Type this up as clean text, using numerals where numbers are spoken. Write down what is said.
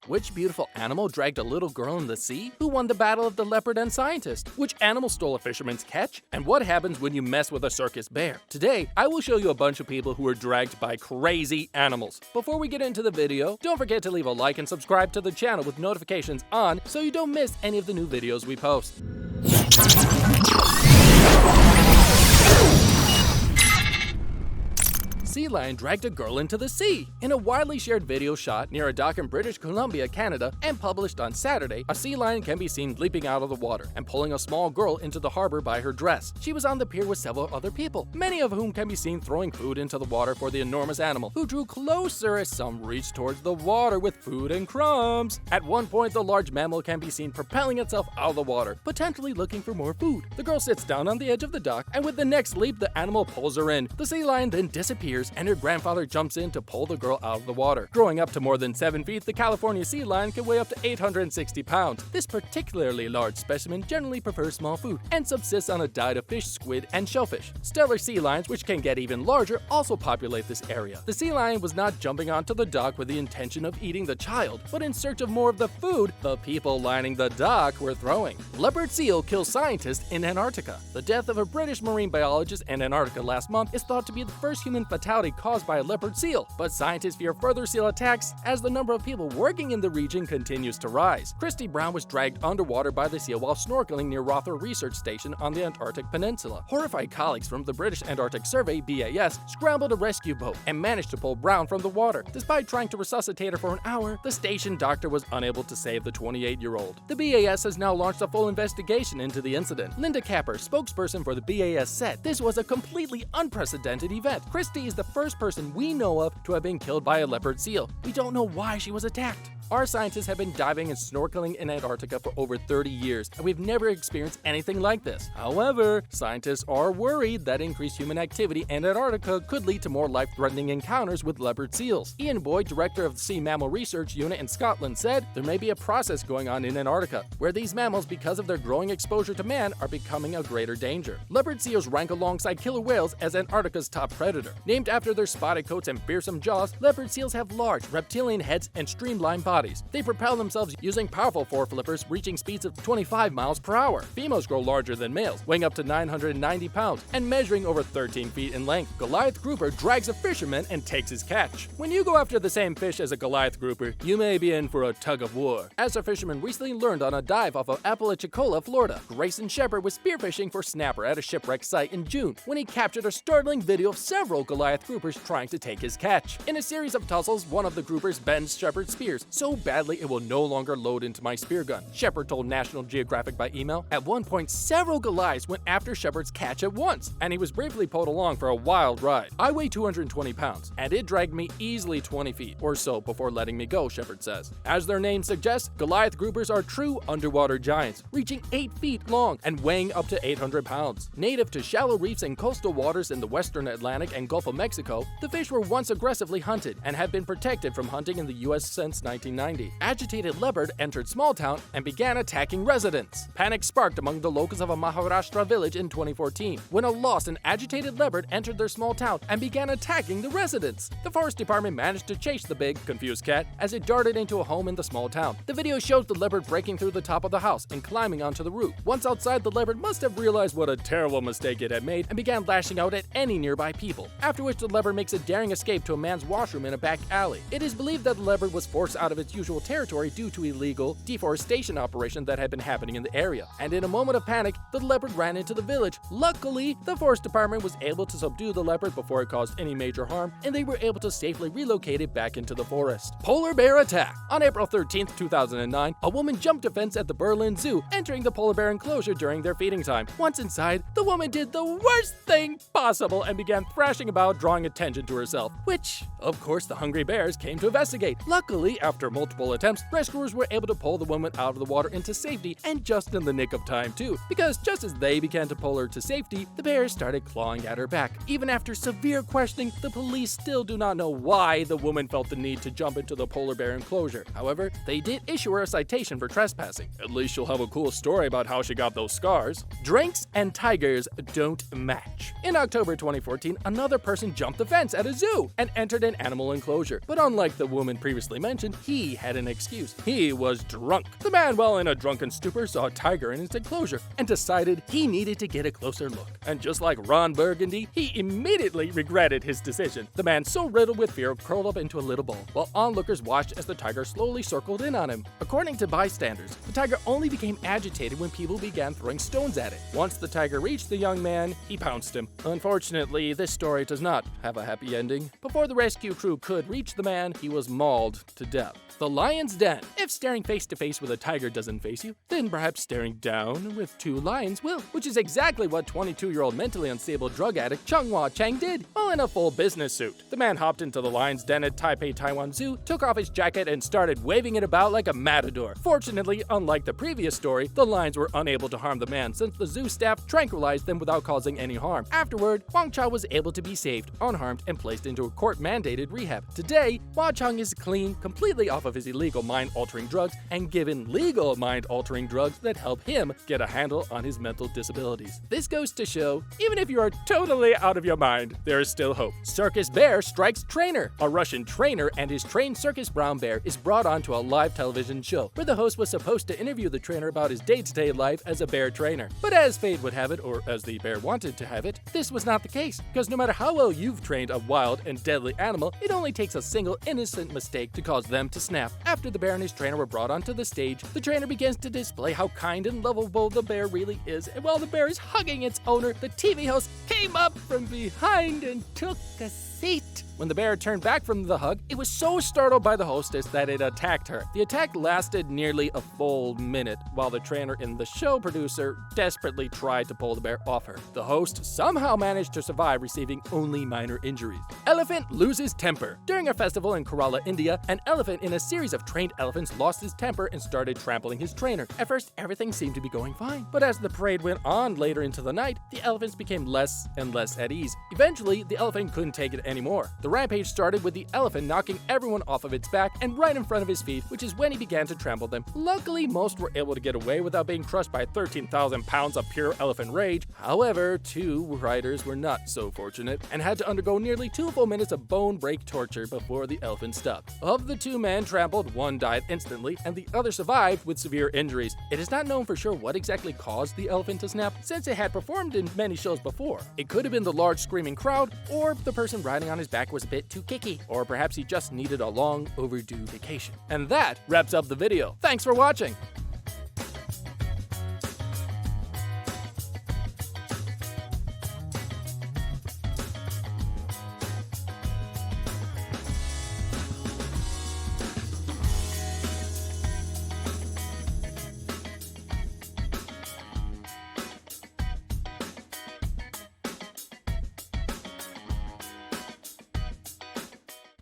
Which beautiful animal dragged a little girl in the sea? Who won the battle of the leopard and scientist? Which animal stole a fisherman's catch? And what happens when you mess with a circus bear? Today, I will show you a bunch of people who were dragged by crazy animals. Before we get into the video, don't forget to leave a like and subscribe to the channel with notifications on so you don't miss any of the new videos we post. Sea lion dragged a girl into the sea. In a widely shared video shot near a dock in British Columbia, Canada, and published on Saturday, a sea lion can be seen leaping out of the water and pulling a small girl into the harbor by her dress. She was on the pier with several other people, many of whom can be seen throwing food into the water for the enormous animal, who drew closer as some reached towards the water with food and crumbs. At one point, the large mammal can be seen propelling itself out of the water, potentially looking for more food. The girl sits down on the edge of the dock, and with the next leap, the animal pulls her in. The sea lion then disappears, and her grandfather jumps in to pull the girl out of the water. Growing up to more than 7 feet, the California sea lion can weigh up to 860 pounds. This particularly large specimen generally prefers small food and subsists on a diet of fish, squid, and shellfish. Stellar sea lions, which can get even larger, also populate this area. The sea lion was not jumping onto the dock with the intention of eating the child, but in search of more of the food the people lining the dock were throwing. Leopard seal kills scientist in Antarctica. The death of a British marine biologist in Antarctica last month is thought to be the first human fatality caused by a leopard seal, but scientists fear further seal attacks as the number of people working in the region continues to rise. Christy Brown was dragged underwater by the seal while snorkeling near Rother Research Station on the Antarctic Peninsula. Horrified colleagues from the British Antarctic Survey (BAS) scrambled a rescue boat and managed to pull Brown from the water. Despite trying to resuscitate her for an hour, the station doctor was unable to save the 28-year-old. The BAS has now launched a full investigation into the incident. Linda Capper, spokesperson for the BAS, said this was a completely unprecedented event. Christy is the first person we know of to have been killed by a leopard seal. We don't know why she was attacked. Our scientists have been diving and snorkeling in Antarctica for over 30 years, and we've never experienced anything like this. However, scientists are worried that increased human activity in Antarctica could lead to more life-threatening encounters with leopard seals. Ian Boyd, director of the Sea Mammal Research Unit in Scotland, said there may be a process going on in Antarctica where these mammals, because of their growing exposure to man, are becoming a greater danger. Leopard seals rank alongside killer whales as Antarctica's top predator. Named after their spotted coats and fearsome jaws, leopard seals have large, reptilian heads and streamlined bodies. They propel themselves using powerful foreflippers reaching speeds of 25 miles per hour. Females grow larger than males, weighing up to 990 pounds and measuring over 13 feet in length. Goliath grouper drags a fisherman and takes his catch. When you go after the same fish as a Goliath grouper, you may be in for a tug of war, as a fisherman recently learned on a dive off of Apalachicola, Florida. Grayson Shepard was spearfishing for snapper at a shipwreck site in June when he captured a startling video of several Goliath groupers trying to take his catch. In a series of tussles, one of the groupers bends Shepard's spears so badly it will no longer load into my spear gun, Shepard told National Geographic by email. At one point, several Goliaths went after Shepard's catch at once, and he was briefly pulled along for a wild ride. I weigh 220 pounds, and it dragged me easily 20 feet or so before letting me go, Shepard says. As their name suggests, Goliath groupers are true underwater giants, reaching 8 feet long and weighing up to 800 pounds. Native to shallow reefs and coastal waters in the western Atlantic and Gulf of Mexico, the fish were once aggressively hunted and have been protected from hunting in the U.S. since 1990. Agitated leopard entered small town and began attacking residents. Panic sparked among the locals of a Maharashtra village in 2014 when a lost and agitated leopard entered their small town and began attacking the residents. The forest department managed to chase the big, confused cat as it darted into a home in the small town. The video shows the leopard breaking through the top of the house and climbing onto the roof. Once outside, the leopard must have realized what a terrible mistake it had made and began lashing out at any nearby people, after which the leopard makes a daring escape to a man's washroom in a back alley. It is believed that the leopard was forced out of its usual territory due to illegal deforestation operation that had been happening in the area, and in a moment of panic, the leopard ran into the village. Luckily, the forest department was able to subdue the leopard before it caused any major harm, and they were able to safely relocate it back into the forest. Polar bear attack. On April 13, 2009, a woman jumped a fence at the Berlin Zoo, entering the polar bear enclosure during their feeding time. Once inside, the woman did the worst thing possible and began thrashing about, drawing attention to herself, which, of course, the hungry bears came to investigate. Luckily, after multiple attempts, rescuers were able to pull the woman out of the water into safety, and just in the nick of time too, because just as they began to pull her to safety, the bears started clawing at her back. Even after severe questioning, the police still do not know why the woman felt the need to jump into the polar bear enclosure. However, they did issue her a citation for trespassing. At least she'll have a cool story about how she got those scars. Drinks and tigers don't match. In October 2014, another person jumped the fence at a zoo and entered an animal enclosure. But unlike the woman previously mentioned, he he had an excuse. He was drunk. The man, while in a drunken stupor, saw a tiger in its enclosure and decided he needed to get a closer look. And just like Ron Burgundy, he immediately regretted his decision. The man, so riddled with fear, curled up into a little ball, while onlookers watched as the tiger slowly circled in on him. According to bystanders, the tiger only became agitated when people began throwing stones at it. Once the tiger reached the young man, he pounced him. Unfortunately, this story does not have a happy ending. Before the rescue crew could reach the man, he was mauled to death. The lion's den. If staring face to face with a tiger doesn't face you, then perhaps staring down with two lions will, which is exactly what 22-year-old mentally unstable drug addict Chung-Hua Chang did, while in a full business suit. The man hopped into the lion's den at Taipei, Taiwan Zoo, took off his jacket, and started waving it about like a matador. Fortunately, unlike the previous story, the lions were unable to harm the man since the zoo staff tranquilized them without causing any harm. Afterward, Wang Chao was able to be saved, unharmed, and placed into a court-mandated rehab. Today, Wang Chang is clean, completely off of his illegal mind-altering drugs, and given legal mind-altering drugs that help him get a handle on his mental disabilities. This goes to show, even if you are totally out of your mind, there is still hope. Circus bear strikes trainer. A Russian trainer and his trained circus brown bear is brought onto a live television show, where the host was supposed to interview the trainer about his day-to-day life as a bear trainer. But as fate would have it, or as the bear wanted to have it, this was not the case, because no matter how well you've trained a wild and deadly animal, it only takes a single innocent mistake to cause them to snap. After the bear and his trainer were brought onto the stage, the trainer begins to display how kind and lovable the bear really is, and while the bear is hugging its owner, the TV host came up from behind and took a seat. When the bear turned back from the hug, it was so startled by the hostess that it attacked her. The attack lasted nearly a full minute, while the trainer and the show producer desperately tried to pull the bear off her. The host somehow managed to survive, receiving only minor injuries. Elephant loses temper. During a festival in Kerala, India, an elephant in a series of trained elephants lost his temper and started trampling his trainer. At first, everything seemed to be going fine, but as the parade went on later into the night, the elephants became less and less at ease. Eventually, the elephant couldn't take it anymore. The rampage started with the elephant knocking everyone off of its back and right in front of his feet, which is when he began to trample them. Luckily, most were able to get away without being crushed by 13,000 pounds of pure elephant rage. However, two riders were not so fortunate and had to undergo nearly 2 full minutes of bone break torture before the elephant stopped. Of the 2 men trampled, one died instantly and the other survived with severe injuries. It is not known for sure what exactly caused the elephant to snap, since it had performed in many shows before. It could have been the large screaming crowd, or the person riding on his back was a bit too kicky, or perhaps he just needed a long overdue vacation. And that wraps up the video. Thanks for watching!